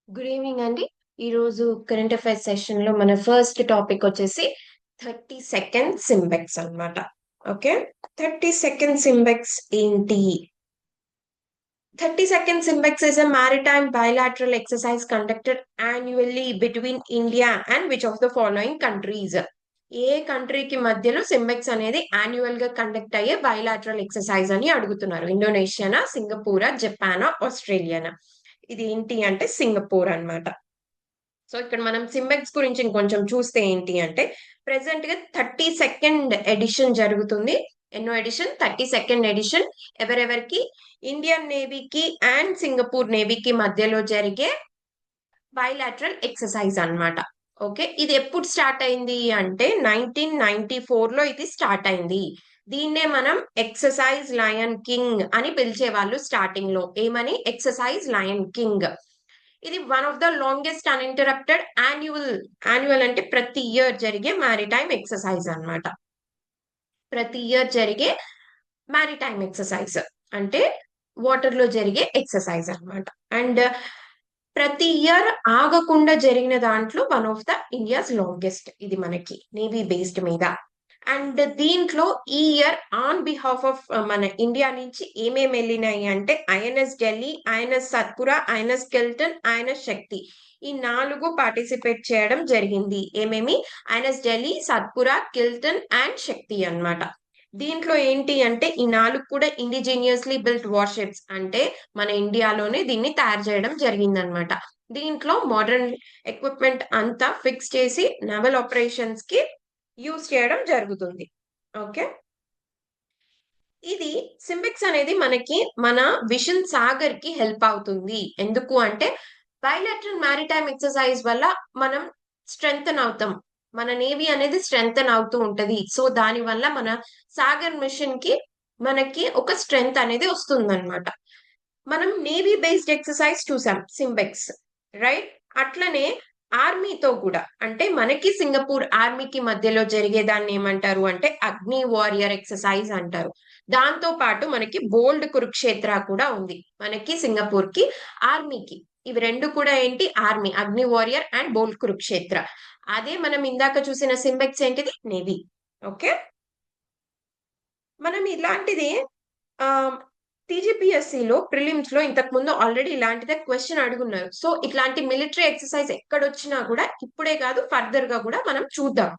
Good evening అండి. ఈరోజు current affairs సెషన్‌లో మన ఫస్ట్ టాపిక్ వచ్చేసి 30 సెకండ్ సింబెక్స్ అన్నమాట. ఓకే. 30 సెకండ్ సింబెక్స్ ఏంటి? 30 second SIMBEX is a maritime bilateral exercise conducted annually between India and which of the following countries? ఏ కంట్రీకి మధ్యలో SIMBEX అనేది యాన్యువల్ గా కండక్ట్ అయ్యే బయలాటరల్ ఎక్సర్సైజ్ అని అడుగుతున్నారు. ఇండోనేషియానా, సింగపూరా, జపానా, ఆస్ట్రేలియానా? ఇది ఏంటి అంటే సింగపూర్ అన్నమాట. సో ఇక్కడ మనం సింబెక్స్ గురించి ఇంకొంచెం చూస్తే ఏంటి అంటే ప్రెసెంట్ గా 30 సెకండ్ ఎడిషన్ జరుగుతుంది. ఎన్నో ఎడిషన్? 30 second edition. ఎవరెవరికి? ఇండియన్ నేవీకి అండ్ సింగపూర్ నేవీకి మధ్యలో జరిగే బైలాటరల్ ఎక్సర్సైజ్ అన్నమాట. ఓకే. ఇది ఎప్పుడు స్టార్ట్ అయింది అంటే 1994 లో ఇది స్టార్ట్ అయింది. దీన్నే మనం ఎక్సర్సైజ్ లయన్ కింగ్ అని పిలిచేవాళ్ళు స్టార్టింగ్ లో. ఏమని? Exercise Lion King. ఇది one of the longest uninterrupted annual అంటే ప్రతి ఇయర్ జరిగే మారిటైమ్ ఎక్సర్సైజ్ అన్నమాట. ప్రతి ఇయర్ జరిగే మారిటైమ్ ఎక్సర్సైజ్ అంటే వాటర్ లో జరిగే ఎక్సర్సైజ్ అన్నమాట. అండ్ ప్రతి ఇయర్ ఆగకుండా జరిగిన దాంట్లో one of the India's longest ఇది మనకి నేవీ బేస్డ్ మీద. అండ్ దీంట్లో ఈ ఇయర్ ఆన్ బిహాఫ్ ఆఫ్ మన ఇండియా నుంచి ఏమేమి వెళ్ళినాయి అంటే INS Delhi, INS Satpura, INS Kiltan, INS Shakti. ఈ 4 పార్టిసిపేట్ చేయడం జరిగింది. ఏమేమి? ఐఎన్ఎస్ ఢిల్లీ, సత్పురా, కిల్టన్ అండ్ శక్తి అన్నమాట. దీంట్లో ఏంటి అంటే ఈ 4 కూడా ఇండిజీనియస్లీ బిల్ట్ వార్షిప్స్ అంటే మన ఇండియాలోనే దీన్ని తయారు చేయడం జరిగిందనమాట. దీంట్లో మోడర్న్ ఎక్విప్మెంట్ అంతా ఫిక్స్ చేసి నవల్ ఆపరేషన్స్ కి యూజ్ చేయడం జరుగుతుంది. ఓకే. ఇది సింబెక్స్ అనేది మనకి మన విషన్ సాగర్ కి హెల్ప్ అవుతుంది. ఎందుకు అంటే బైలాటరల్ మారిటైమ్ ఎక్సర్సైజ్ వల్ల మనం స్ట్రెంగ్తన్ అవుతాం. మన నేవీ అనేది స్ట్రెంగ్తన్ అవుతూ ఉంటది. సో దాని వల్ల మన సాగర్ మిషన్ కి మనకి ఒక స్ట్రెంగ్త్ అనేది వస్తుందన్నమాట. మనం నేవీ బేస్డ్ ఎక్సర్సైజ్ చూసాం సింబెక్స్. రైట్? అట్లనే ఆర్మీతో కూడా అంటే మనకి సింగపూర్ ఆర్మీకి మధ్యలో జరిగేదాన్ని ఏమంటారు అంటే అగ్ని వారియర్ ఎక్సర్సైజ్ అంటారు. దాంతో పాటు మనకి బోల్డ్ కురుక్షేత్ర కూడా ఉంది. మనకి సింగపూర్ కి, ఆర్మీకి. ఇవి 2 కూడా ఏంటి? ఆర్మీ, అగ్ని వారియర్ అండ్ బోల్డ్ కురుక్షేత్ర. అదే మనం ఇందాక చూసిన సింబెక్స్ ఏంటిది? నేవీ. ఓకే. మనం ఇలాంటిది ఆహ్, టీజీపీఎస్సీలో ప్రిలిమ్స్ లో ఇంతకు ముందు ఆల్రెడీ ఇలాంటిదే క్వెషన్ అడుగున్నారు. సో ఇట్లాంటి మిలిటరీ ఎక్సర్సైజ్ ఎక్కడొచ్చినా కూడా ఇప్పుడే కాదు ఫర్దర్ గా కూడా మనం చూద్దాం.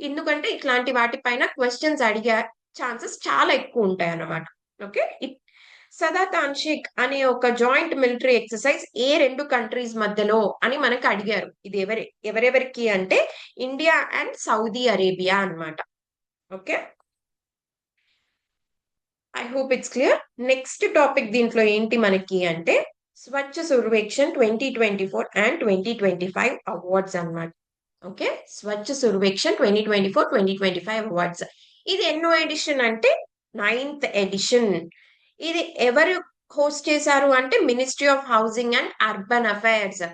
ఎందుకంటే ఇట్లాంటి వాటి పైన క్వెషన్స్ అడిగే ఛాన్సెస్ చాలా ఎక్కువ ఉంటాయన్నమాట. ఓకే. సదా తాన్షిక్ అనే ఒక జాయింట్ మిలిటరీ ఎక్సర్సైజ్ ఏ 2 కంట్రీస్ మధ్యలో అని మనకు అడిగారు. ఇది ఎవరెవరికి అంటే ఇండియా అండ్ సౌదీ అరేబియా అన్నమాట. Okay. I hope it's clear. Next topic దీంట్లో ఏంటి మనకి అంటే స్వచ్ఛ సర్వేక్షణ్ 2024 అండ్ 2025 అవార్డ్స్ అన్నమాట. ఓకే. స్వచ్ఛ సర్వేక్షణ్ 2024, 2025 అవార్డ్స్. ఇది ఎన్నో ఎడిషన్ అంటే 9th ఎడిషన్. ఇది ఎవరు హోస్ట్ చేశారు అంటే ministry of housing and urban affairs.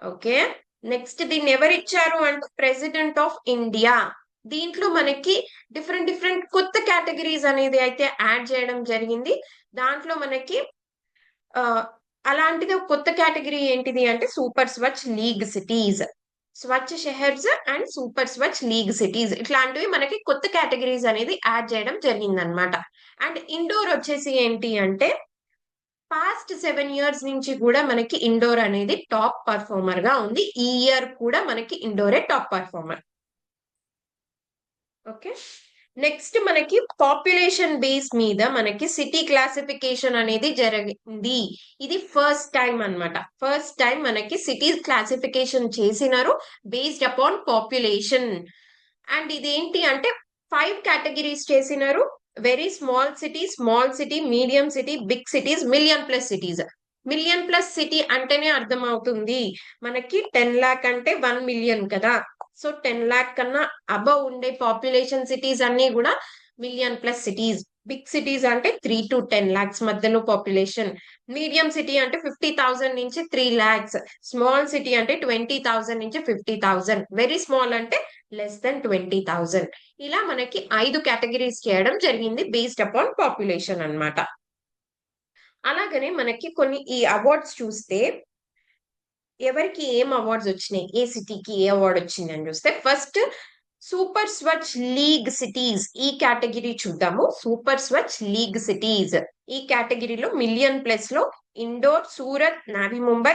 Okay. Next దీన్ని ఎవరు ఇచ్చారు అంటే ప్రెసిడెంట్ ఆఫ్ ఇండియా. దీంట్లో మనకి డిఫరెంట్ డిఫరెంట్ కొత్త కేటగిరీస్ అనేది అయితే యాడ్ చేయడం జరిగింది. దాంట్లో మనకి ఆహ్, అలాంటిది ఒక కొత్త కేటగిరీ ఏంటిది అంటే super Swachh league cities. Swachh షెహర్స్ and super Swachh league cities ఇట్లాంటివి మనకి కొత్త కేటగిరీస్ అనేది యాడ్ చేయడం జరిగిందనమాట. అండ్ ఇండోర్ వచ్చేసి ఏంటి అంటే పాస్ట్ 7 ఇయర్స్ నుంచి కూడా మనకి ఇండోర్ అనేది టాప్ పర్ఫార్మర్ గా ఉంది. ఈ ఇయర్ కూడా మనకి ఇండోరే టాప్ పర్ఫార్మర్. ఓకే. నెక్స్ట్ మనకి పాపులేషన్ బేస్ మీద మనకి సిటీ క్లాసిఫికేషన్ అనేది జరిగింది. ఇది ఫస్ట్ టైం అన్నమాట. ఫస్ట్ టైం మనకి సిటీ క్లాసిఫికేషన్ చేసినారు బేస్డ్ అపాన్ పాపులేషన్. అండ్ ఇదేంటి అంటే 5 కేటగిరీస్ చేసినారు. Very small city, medium city, big cities, million plus cities. Million plus city అంటేనే అర్థమవుతుంది. మనకి 10 లాక్ అంటే 1 మిలియన్ కదా! సో 10 లాక్ కన్నా అబవ్ ఉండే పాపులేషన్ సిటీస్ అన్నీ గూడా million plus cities. Big cities అంటే 3-10 లాక్స్ మధ్యలో పాపులేషన్. మీడియం సిటీ అంటే 50,000 నుంచి 3 లాక్స్. స్మాల్ సిటీ అంటే 20,000 నుంచి 50,000. వెరీ స్మాల్ అంటే లెస్ దెన్ 20,000. ఇలా మనకి 5 కేటగరీస్ చేయడం జరిగింది బేస్డ్ అపాన్ పాపులేషన్ అన్నమాట. అలాగనే మనకి కొన్ని ఈ అవార్డ్స్ చూస్తే ఎవరికి ఏం అవార్డ్స్ వచ్చినాయి, ఏ సిటీకి ఏ అవార్డ్ వచ్చింది అని చూస్తే first super Swachh league cities ఈ కేటగిరీ చూద్దాము. సూపర్ స్వచ్ లీగ్ సిటీస్ ఈ కేటగిరీలో మిలియన్ ప్లస్ లో ఇండోర్, సూరత్, నావి ముంబై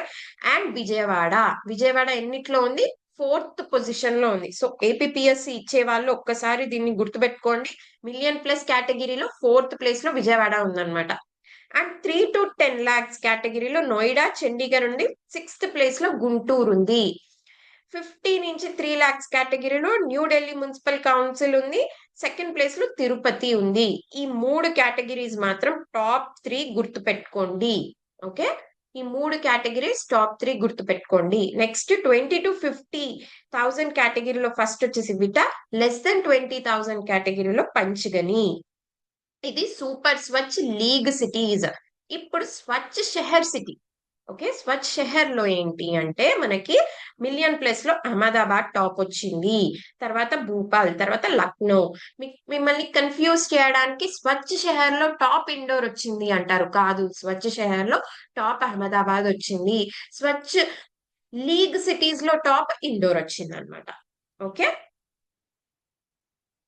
అండ్ విజయవాడ. విజయవాడ ఎన్నిట్లో ఉంది? 4th పొజిషన్ లో ఉంది. సో ఏపీఎస్సి ఇచ్చే వాళ్ళు ఒక్కసారి దీన్ని గుర్తుపెట్టుకోండి. మిలియన్ ప్లస్ కేటగిరీలో 4th ప్లేస్ లో విజయవాడ ఉందన్నమాట. అండ్ 3 to 10 lakhs కేటగిరీలో నోయిడా, చండీగఢ్ ఉంది. 6th ప్లేస్ లో గుంటూరు ఉంది. 50 నుంచి 3 lakhs కేటగిరీలో న్యూఢిల్లీ మున్సిపల్ కౌన్సిల్ ఉంది. 2nd ప్లేస్ లో తిరుపతి ఉంది. ఈ 3 కేటగిరీస్ మాత్రం టాప్ 3 గుర్తు పెట్టుకోండి. ఓకే, ఈ 3 కేటగిరీస్ టాప్ 3 గుర్తు పెట్టుకోండి. నెక్స్ట్ 20 to 50,000 కేటగిరీలో ఫస్ట్ వచ్చేసి విటా, less than 20,000 కేటగిరీలో పంచగని. ఇది సూపర్ స్వచ్ లీగ్ సిటీస్. ఇప్పుడు స్వచ్ షహర్ సిటీ. ఓకే, స్వచ్ షహర్ లో ఏంటి అంటే మనకి మిలియన్ ప్లస్ లో అహ్మదాబాద్ టాప్ వచ్చింది, తర్వాత భూపాల్, తర్వాత లక్నో. మిమ్మల్ని కన్ఫ్యూజ్ చేయడానికి స్వచ్ షహర్ లో టాప్ ఇండోర్ వచ్చింది అంటారు, కాదు, స్వచ్ షహర్ లో టాప్ అహ్మదాబాద్ వచ్చింది. స్వచ్ లీగ్ సిటీస్ లో టాప్ ఇండోర్ వచ్చింది అనమాట. ఓకే,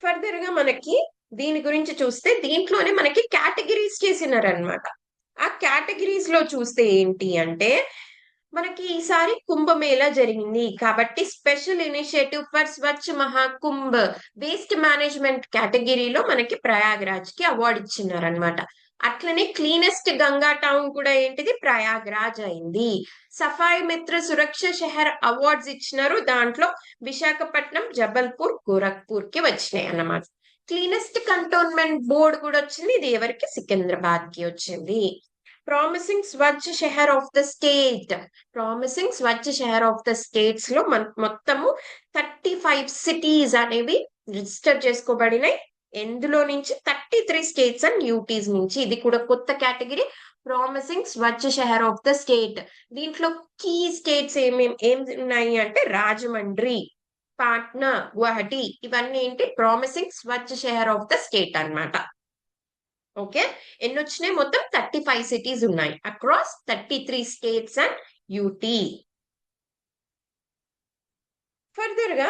ఫర్దర్ గా మనకి దీని గురించి చూస్తే దీంట్లోనే మనకి కేటగిరీస్ చేసినారనమాట. ఆ కేటగిరీస్ లో చూస్తే ఏంటి అంటే మనకి ఈసారి కుంభమేళా జరిగింది కాబట్టి special initiative for Swachh Mahakumbh waste management కేటగిరీలో మనకి ప్రయాగ్రాజ్ కి అవార్డు ఇచ్చినారనమాట. అట్లనే క్లీనెస్ట్ గంగా టౌన్ కూడా ఏంటిది, ప్రయాగ్రాజ్ అయింది. సఫాయి మిత్ర సురక్ష షహర్ అవార్డ్స్ ఇచ్చినారు, దాంట్లో విశాఖపట్నం, జబల్పూర్, గోరఖ్పూర్ కి వచ్చినాయి అన్నమాట. క్లీనెస్ట్ కంటోన్మెంట్ బోర్డ్ కూడా వచ్చింది, ఇది ఎవరికి, సికింద్రాబాద్ కి వచ్చింది. Promising Swachh Shahar of the state, promising Swachh Shahar of the states లో మొత్తము 35 సిటీస్ అనేవి రిజిస్టర్ చేసుకోబడినాయి. ఎందులో నుంచి 33 స్టేట్స్ అండ్ యూటీస్ నుంచి. ఇది కూడా కొత్త category, promising Swachh Shahar of the state. దీంట్లో కీ స్టేట్స్ ఏం ఉన్నాయి అంటే రాజమండ్రి, పాట్నా, గువాహటి, ఇవన్నీ ఏంటి promising Swachh Shahar of the state అన్నమాట. ఓకే, ఎన్ని వచ్చినాయి? మొత్తం 35 సిటీస్ ఉన్నాయి across 33 states and UT. Further గా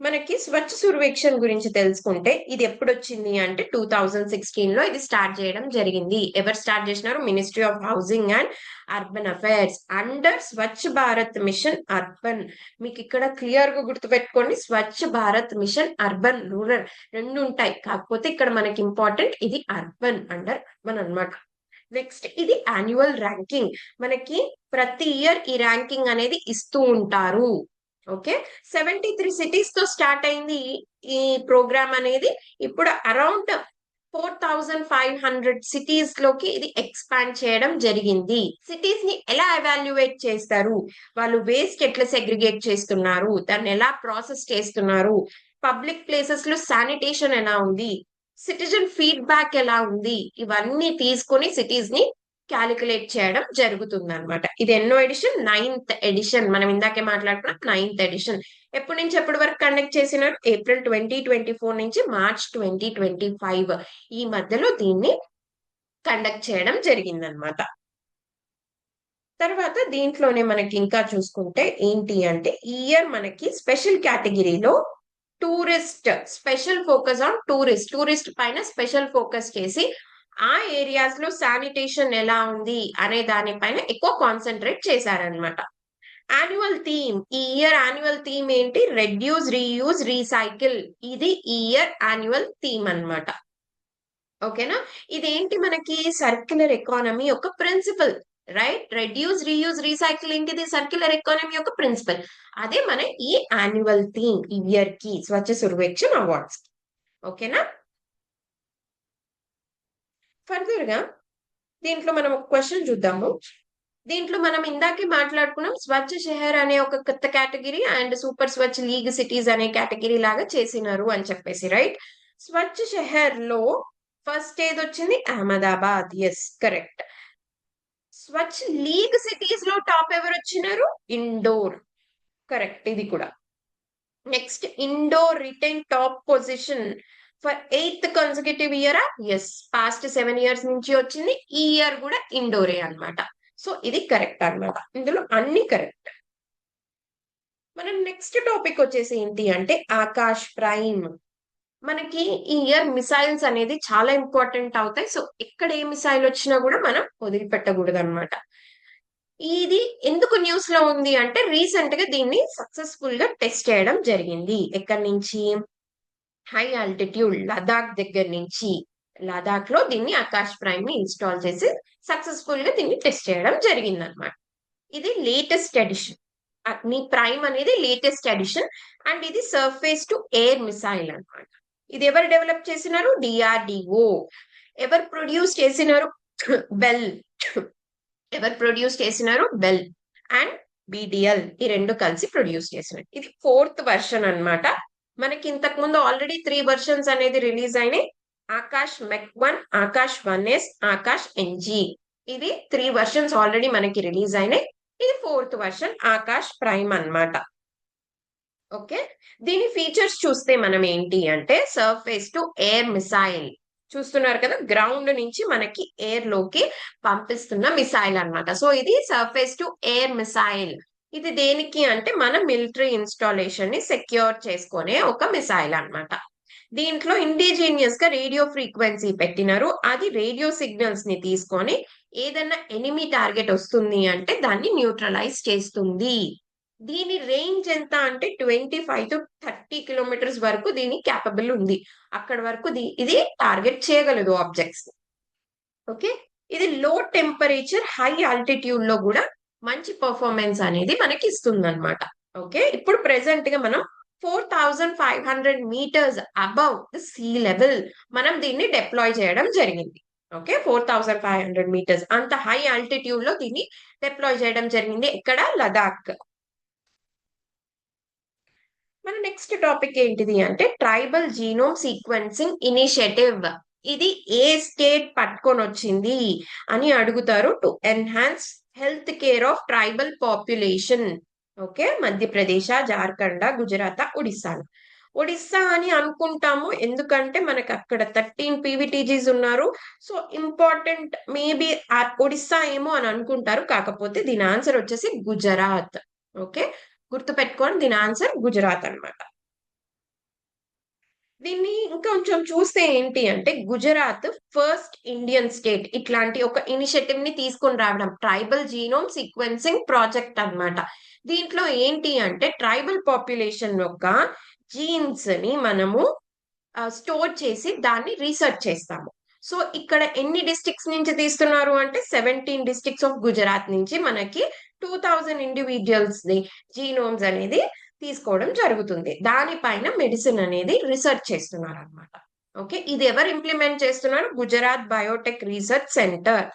మనకి స్వచ్ఛ సర్వేక్షణ్ గురించి తెలుసుకుంటే ఇది ఎప్పుడు వచ్చింది అంటే 2016 లో ఇది స్టార్ట్ చేయడం జరిగింది. ఎవరు స్టార్ట్ చేసినారు? Ministry of housing and urban affairs under Swachh Bharat machine urban. మీకు ఇక్కడ క్లియర్ గా గుర్తుపెట్టుకోండి, Swachh Bharat machine urban, rural రెండు ఉంటాయి, కాకపోతే ఇక్కడ మనకి ఇంపార్టెంట్ ఇది అర్బన్, అండర్ అర్బన్ అన్నమాట. నెక్స్ట్ ఇది యాన్యువల్ ర్యాంకింగ్, మనకి ప్రతి ఇయర్ ఈ ర్యాంకింగ్ అనేది ఇస్తూ ఉంటారు. ఓకే, 73 సిటీస్ తో స్టార్ట్ అయింది ఈ ప్రోగ్రామ్ అనేది. ఇప్పుడు అరౌండ్ 4500 సిటీస్ లోకి ఇది ఎక్స్పాండ్ చేయడం జరిగింది. సిటీస్ ని ఎలా ఎవాల్యుయేట్ చేస్తారు, వాళ్ళు వేస్ట్ ఎట్లా సెగ్రిగేట్ చేస్తున్నారు, దాన్ని ఎలా ప్రాసెస్ చేస్తున్నారు, పబ్లిక్ ప్లేసెస్ లో శానిటేషన్ ఎలా ఉంది, సిటిజన్ ఫీడ్బ్యాక్ ఎలా ఉంది, ఇవన్నీ తీసుకొని సిటీస్ ని క్యాలిక్యులేట్ చేయడం జరుగుతుంది అనమాట. ఇది ఎన్నో ఎడిషన్? 9th edition. మనం ఇందాకే మాట్లాడుకున్నాం 9th ఎడిషన్. ఎప్పటి నుంచి ఎప్పటి వరకు కండక్ట్ చేసినారు? ఏప్రిల్ 2024 నుంచి మార్చ్ 2025 ఈ మధ్యలో దీన్ని కండక్ట్ చేయడం జరిగిందనమాట. తర్వాత దీంట్లోనే మనకి ఇంకా చూసుకుంటే ఏంటి అంటే ఈ ఇయర్ మనకి స్పెషల్ కేటగిరీలో tourist, special focus on tourist పైన స్పెషల్ ఫోకస్ చేసి ఆ ఏరియాస్ లో శానిటేషన్ ఎలా ఉంది అనే దానిపైన ఎక్కువ కాన్సన్ట్రేట్ చేశారనమాట. యాన్యువల్ థీమ్, ఈ ఇయర్ యాన్యువల్ థీమ్ ఏంటి? Reduce, reuse, recycle. ఇది ఈ ఇయర్ యాన్యువల్ థీమ్ అన్నమాట. ఓకేనా, ఇదేంటి మనకి సర్క్యులర్ ఎకానమీ యొక్క principle, right? Reduce, reuse, recycle ఏంటిది? సర్క్యులర్ ఎకానమీ యొక్క ప్రిన్సిపల్. అదే మన ఈ యాన్యువల్ థీమ్ ఇయర్ కి స్వచ్ఛ సర్వేక్షణ్ అవార్డ్స్. ఓకేనా, ఫర్దర్ గా దీంట్లో మనం ఒక క్వశ్చన్ చూద్దాము. దీంట్లో మనం ఇందాకే మాట్లాడుకున్నాం స్వచ్ఛ షహర్ అనే ఒక కొత్త category and super Swachh league cities అనే కేటగిరీ లాగా చేసినారు అని చెప్పేసి, రైట్? స్వచ్ఛ షహర్ లో ఫస్ట్ ఏది వచ్చింది? Ahmedabad. Yes, correct. Swachh league cities లో టాప్ ఎవరు వచ్చినారు? ఇండోర్. కరెక్ట్, ఇది కూడా. Next Indore retain top position for 8th consecutive ఇయరా? ఎస్, పాస్ట్ 7 years నుంచి వచ్చింది. ఈ ఇయర్ కూడా ఇండోరే అన్నమాట. సో ఇది కరెక్ట్ అన్నమాట, ఇందులో అన్ని కరెక్ట్. మనం నెక్స్ట్ టాపిక్ వచ్చేసి ఏంటి అంటే ఆకాష్ ప్రైమ్. మనకి ఈ ఇయర్ మిసైల్స్ అనేది చాలా ఇంపార్టెంట్ అవుతాయి. సో ఎక్కడ ఏ మిసైల్ వచ్చినా కూడా మనం వదిలిపెట్టకూడదు అనమాట. ఇది ఎందుకు న్యూస్ లో ఉంది అంటే రీసెంట్ గా దీన్ని సక్సెస్ఫుల్ గా టెస్ట్ చేయడం జరిగింది. ఎక్కడి నుంచి? హై ఆల్టిట్యూడ్ లదాఖ్ దగ్గర నుంచి. లదాఖ్ లో దీన్ని ఆకాష్ ప్రైమ్ ని ఇన్స్టాల్ చేసి సక్సెస్ఫుల్ గా దీన్ని టెస్ట్ చేయడం జరిగింది అనమాట. ఇది లేటెస్ట్ ఎడిషన్. మీ ప్రైమ్ అనేది లేటెస్ట్ ఎడిషన్. అండ్ ఇది సర్ఫేస్ టు ఎయిర్ మిసైల్ అన్నమాట. ఇది ఎవరు డెవలప్ చేసినారు? డిఆర్డిఓ. ఎవరు ప్రొడ్యూస్ చేసినారు? బెల్. ఎవరు ప్రొడ్యూస్ చేసినారు? Bell and BDL. ఈ రెండు కలిసి ప్రొడ్యూస్ చేసినారు. ఇది 4th వెర్షన్ అన్నమాట. మనకి ఇంతకు ముందు ఆల్రెడీ 3 వెర్షన్స్ అనేది రిలీజ్ అయినాయి. ఆకాష్ మెక్ 1, ఆకాష్ 1S, ఆకాష్ ఎన్జీ. ఇది 3 వెర్షన్స్ ఆల్రెడీ మనకి రిలీజ్ అయినాయి. ఇది 4th వెర్షన్ ఆకాష్ ప్రైమ్ అన్నమాట. ఓకే. దీని ఫీచర్స్ చూస్తే మనం ఏంటి అంటే సర్ఫేస్ టు ఎయిర్ మిసైల్. చూస్తున్నారు కదా, గ్రౌండ్ నుంచి మనకి ఎయిర్ లోకి పంపిస్తున్న మిసైల్ అన్నమాట. సో ఇది సర్ఫేస్ టు ఎయిర్ మిసైల్. ఇది దేనికి అంటే మన మిలిటరీ ఇన్స్టాలేషన్ ని సెక్యూర్ చేసుకునే ఒక మిసైల్ అన్నమాట. దీంట్లో ఇండిజీనియస్ గా రేడియో ఫ్రీక్వెన్సీ పెట్టినారు. అది రేడియో సిగ్నల్స్ ని తీసుకొని ఏదైనా ఎనిమీ టార్గెట్ వస్తుంది అంటే దాన్ని న్యూట్రలైజ్ చేస్తుంది. దీని రేంజ్ ఎంత అంటే 25 to 30 కిలోమీటర్స్ వరకు దీని క్యాపబుల్ ఉంది. అక్కడ వరకు ఇది టార్గెట్ చేయగలదు ఆబ్జెక్ట్స్. ఓకే. ఇది లో టెంపరేచర్ హై ఆల్టిట్యూడ్ లో కూడా మంచి పర్ఫార్మెన్స్ అనేది మనకి ఇస్తుంది అనమాట. ఓకే. ఇప్పుడు ప్రెసెంట్ గా మనం 4500 meters above the sea level మనం దీన్ని డిప్లాయ్ చేయడం జరిగింది. ఓకే. 4500 meters అంత హై ఆల్టిట్యూడ్ లో దీన్ని డిప్లాయ్ చేయడం జరిగింది. ఇక్కడ లదాఖ్. మన నెక్స్ట్ టాపిక్ ఏంటిది అంటే ట్రైబల్ జీనోమ్ సీక్వెన్సింగ్ ఇనిషియేటివ్. ఇది ఏ స్టేట్ పట్టుకొని వచ్చింది అని అడుగుతారు. To enhance health care of tribal population. Okay. Madhya Pradesh, Jharkhand, Gujarat, Odisha. Odisha అని అనుకుంటాము ఎందుకంటే మనకి అక్కడ 13 పీవీటీజీస్ ఉన్నారు. సో ఇంపార్టెంట్ మేబీ ఒడిస్సా ఏమో అని అనుకుంటారు. కాకపోతే దీని ఆన్సర్ వచ్చేసి గుజరాత్. ఓకే. గుర్తు పెట్టుకోండి, దీని ఆన్సర్ గుజరాత్ అన్నమాట. దీన్ని ఇంకొంచెం చూస్తే ఏంటి అంటే గుజరాత్ ఫస్ట్ ఇండియన్ స్టేట్ ఇట్లాంటి ఒక ఇనిషియేటివ్ ని తీసుకొని రావడం. ట్రైబల్ జీనోమ్ సీక్వెన్సింగ్ ప్రాజెక్ట్ అన్నమాట. దీంట్లో ఏంటి అంటే ట్రైబల్ పాపులేషన్ యొక్క జీన్స్ ని మనము స్టోర్ చేసి దాన్ని రీసెర్చ్ చేస్తాము. సో ఇక్కడ ఎన్ని డిస్ట్రిక్ట్స్ నుంచి తీస్తున్నారు అంటే 17 డిస్ట్రిక్ట్స్ ఆఫ్ గుజరాత్ నుంచి మనకి 2000 ఇండివిజువల్స్ ని జీనోమ్స్ అనేది తీసుకోవడం జరుగుతుంది. దానిపైన మెడిసిన్ అనేది రీసెర్చ్ చేస్తున్నారు అనమాట. ఓకే. ఇది ఎవరు ఇంప్లిమెంట్ చేస్తున్నారు? Gujarat Biotech research centre.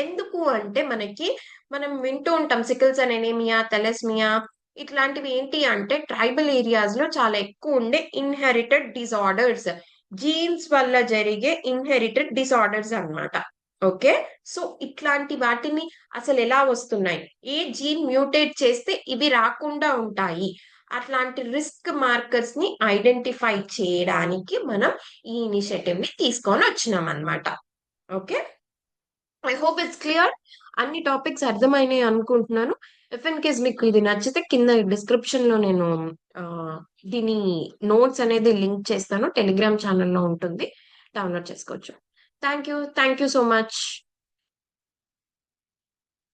ఎందుకు అంటే మనం వింటూ ఉంటాం సికిల్స్ అండ్ ఎనీమియా, థెలస్మియా ఇట్లాంటివి ఏంటి అంటే ట్రైబల్ ఏరియాస్ లో చాలా ఎక్కువ ఉండే ఇన్హెరిటెడ్ డిసార్డర్స్. జీన్స్ వల్ల జరిగే ఇన్హెరిటెడ్ డిసార్డర్స్ అన్నమాట. ఓకే. సో ఇట్లాంటి వాటిని అసలు ఎలా వస్తున్నాయి? ఏ జీన్ మ్యూటేట్ చేస్తే ఇవి రాకుండా ఉంటాయి? అట్లాంటి రిస్క్ మార్కర్స్ ని ఐడెంటిఫై చేయడానికి మనం ఈ ఇనిషియేటివ్ ని తీసుకొని వచ్చినాం అన్నమాట. Okay. I hope it's clear. అన్ని టాపిక్స్ అర్థమైనాయి అనుకుంటున్నాను. ఇఫ్ ఇన్ కేస్ మీకు ఇది నచ్చితే కింద డిస్క్రిప్షన్ లో నేను దీని నోట్స్ అనేది లింక్ చేస్తాను. టెలిగ్రామ్ ఛానల్లో ఉంటుంది. డౌన్లోడ్ చేసుకోవచ్చు. Thank you so much.